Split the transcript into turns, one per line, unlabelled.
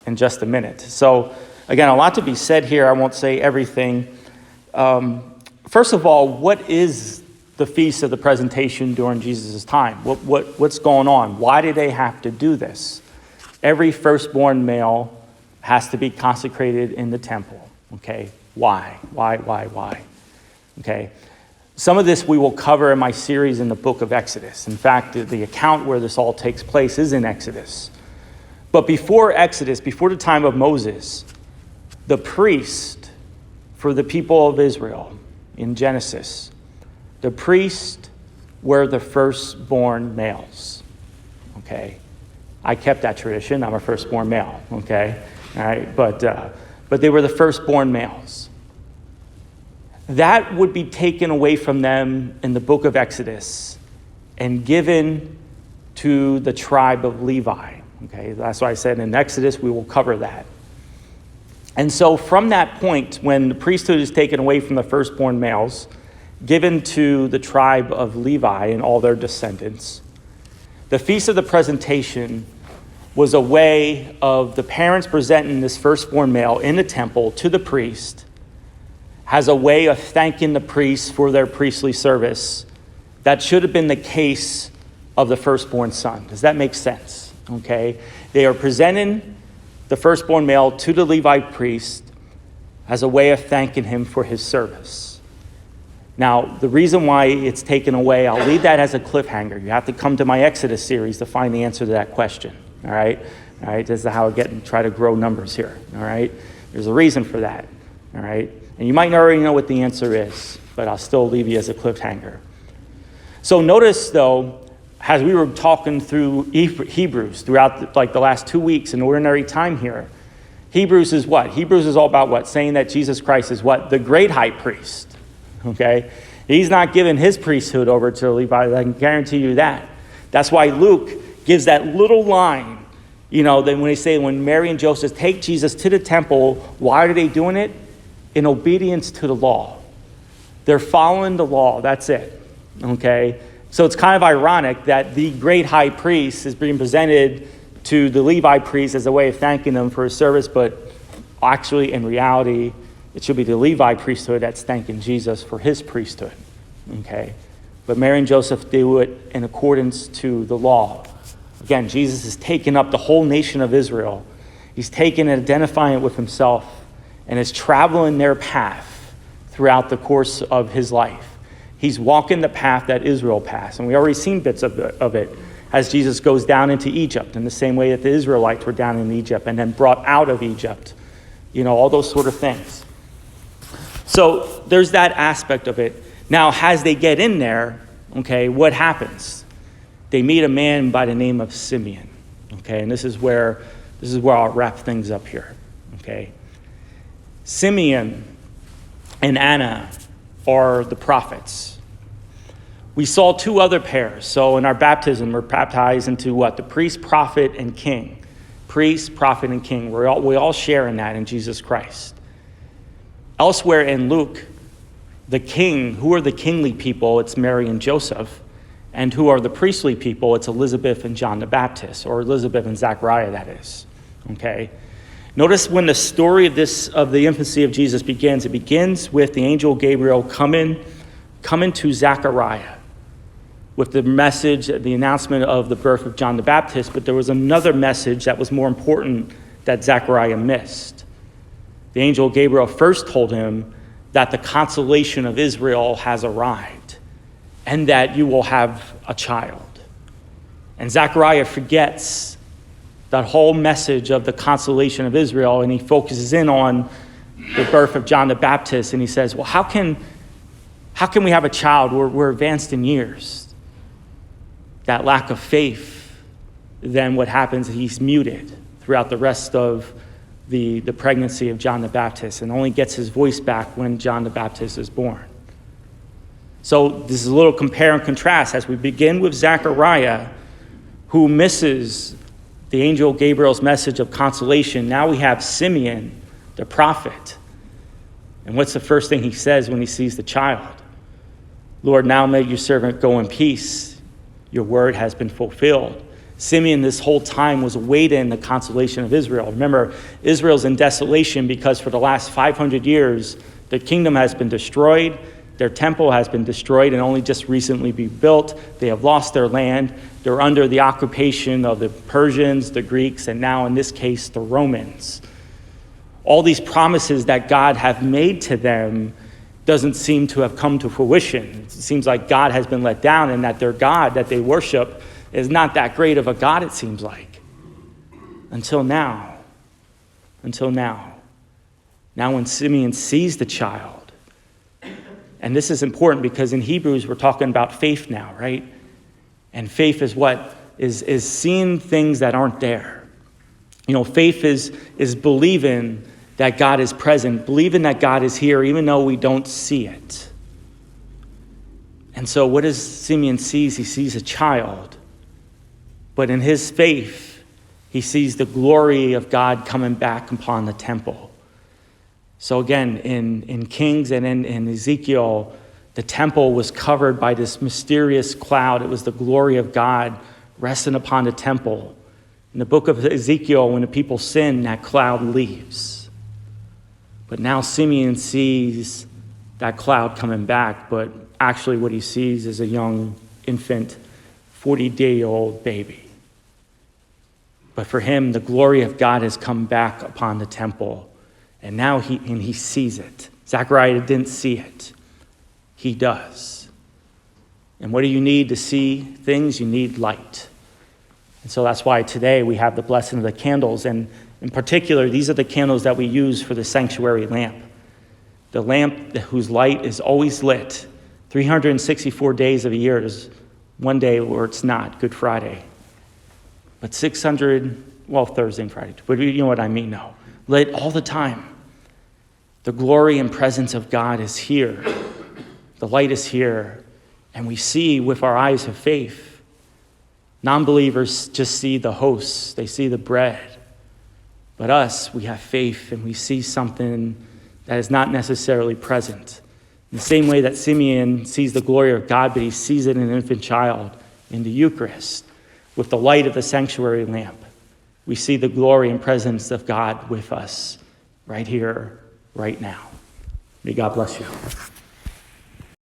in just a minute. So again, a lot to be said here. I won't say everything. First of all, what is the Feast of the Presentation during Jesus' time? What's going on? Why do they have to do this? Every firstborn male has to be consecrated in the temple. Okay, why? Okay, some of this we will cover in my series in the book of Exodus. In fact, the account where this all takes place is in Exodus. But before Exodus, before the time of Moses, the priest for the people of Israel in Genesis, the priest were the firstborn males. Okay, I kept that tradition. I'm a firstborn male. Okay, all right, but they were the firstborn males. That would be taken away from them in the book of Exodus and given to the tribe of Levi. Okay, that's why I said in Exodus we will cover that. And so from that point, when the priesthood is taken away from the firstborn males, given to the tribe of Levi and all their descendants, the Feast of the Presentation was a way of the parents presenting this firstborn male in the temple to the priest as a way of thanking the priests for their priestly service. That should have been the case of the firstborn son. Does that make sense? Okay, they are presenting the firstborn male to the Levite priest as a way of thanking him for his service. Now, the reason why it's taken away, I'll leave that as a cliffhanger. You have to come to my Exodus series to find the answer to that question. All right, this is how I try to grow numbers here. All right, there's a reason for that. All right, and you might already know what the answer is, but I'll still leave you as a cliffhanger. So notice, though, as we were talking through Hebrews throughout the last 2 weeks in ordinary time here, Hebrews is what? Hebrews is all about what? Saying that Jesus Christ is what? The great high priest. Okay? He's not giving his priesthood over to Levi. I can guarantee you that. That's why Luke gives that little line, then when Mary and Joseph take Jesus to the temple, why are they doing it? In obedience to the law. They're following the law. That's it. Okay? So it's kind of ironic that the great high priest is being presented to the Levi priest as a way of thanking them for his service, but actually, in reality, it should be the Levi priesthood that's thanking Jesus for his priesthood. Okay? But Mary and Joseph do it in accordance to the law. Again, Jesus is taking up the whole nation of Israel. He's taking and identifying it with himself and is traveling their path throughout the course of his life. He's walking the path that Israel passed. And we already seen bits of it as Jesus goes down into Egypt in the same way that the Israelites were down in Egypt and then brought out of Egypt. All those sort of things. So there's that aspect of it. Now, as they get in there, okay, what happens? They meet a man by the name of Simeon. Okay, and this is where I'll wrap things up here. Okay. Simeon and Anna are the prophets. We saw two other pairs. So in our baptism, we're baptized into what? The priest, prophet, and king. Priest, prophet, and king. We all share in that in Jesus Christ. Elsewhere in Luke, the king, who are the kingly people? It's Mary and Joseph. And who are the priestly people? It's Elizabeth and John the Baptist, or Elizabeth and Zachariah, that is. Okay. Notice when the story of the infancy of Jesus begins, it begins with the angel Gabriel coming to Zachariah with the message, the announcement of the birth of John the Baptist, but there was another message that was more important that Zachariah missed. The angel Gabriel first told him that the consolation of Israel has arrived and that you will have a child. And Zachariah forgets that whole message of the consolation of Israel, and he focuses in on the birth of John the Baptist, and he says, well, how can we have a child? We're advanced in years. That lack of faith, then what happens, he's muted throughout the rest of the pregnancy of John the Baptist and only gets his voice back when John the Baptist is born. So this is a little compare and contrast as we begin with Zechariah, who misses the angel Gabriel's message of consolation. Now we have Simeon, the prophet. And what's the first thing he says when he sees the child? Lord, now may your servant go in peace. Your word has been fulfilled. Simeon this whole time was awaiting the consolation of Israel. Remember, Israel's in desolation because for the last 500 years, the kingdom has been destroyed. Their temple has been destroyed and only just recently be built. They have lost their land. They're under the occupation of the Persians, the Greeks, and now in this case, the Romans. All these promises that God have made to them doesn't seem to have come to fruition. It seems like God has been let down and that their God that they worship is not that great of a God, it seems like. Until now. Now when Simeon sees the child, and this is important because in Hebrews we're talking about faith now, right? And faith is what? Is seeing things that aren't there. Faith is believing that God is present, believing that God is here even though we don't see it. And so what does Simeon see? He sees a child. But in his faith, he sees the glory of God coming back upon the temple. So again, in Kings and in Ezekiel, the temple was covered by this mysterious cloud. It was the glory of God resting upon the temple. In the book of Ezekiel, when the people sin, that cloud leaves. But now Simeon sees that cloud coming back, but actually what he sees is a young infant, 40-day-old baby. But for him, the glory of God has come back upon the temple. And now he sees it. Zechariah didn't see it. He does. And what do you need to see things? You need light. And so that's why today we have the blessing of the candles. And in particular, these are the candles that we use for the sanctuary lamp. The lamp whose light is always lit. 364 days of a year. There's one day where it's not, Good Friday. But Thursday and Friday. But you know what I mean now. Lit all the time. The glory and presence of God is here. The light is here. And we see with our eyes of faith. Non-believers just see the hosts. They see the bread. But us, we have faith and we see something that is not necessarily present. In the same way that Simeon sees the glory of God, but he sees it in an infant child in the Eucharist. With the light of the sanctuary lamp, we see the glory and presence of God with us right here, right now. May God bless you.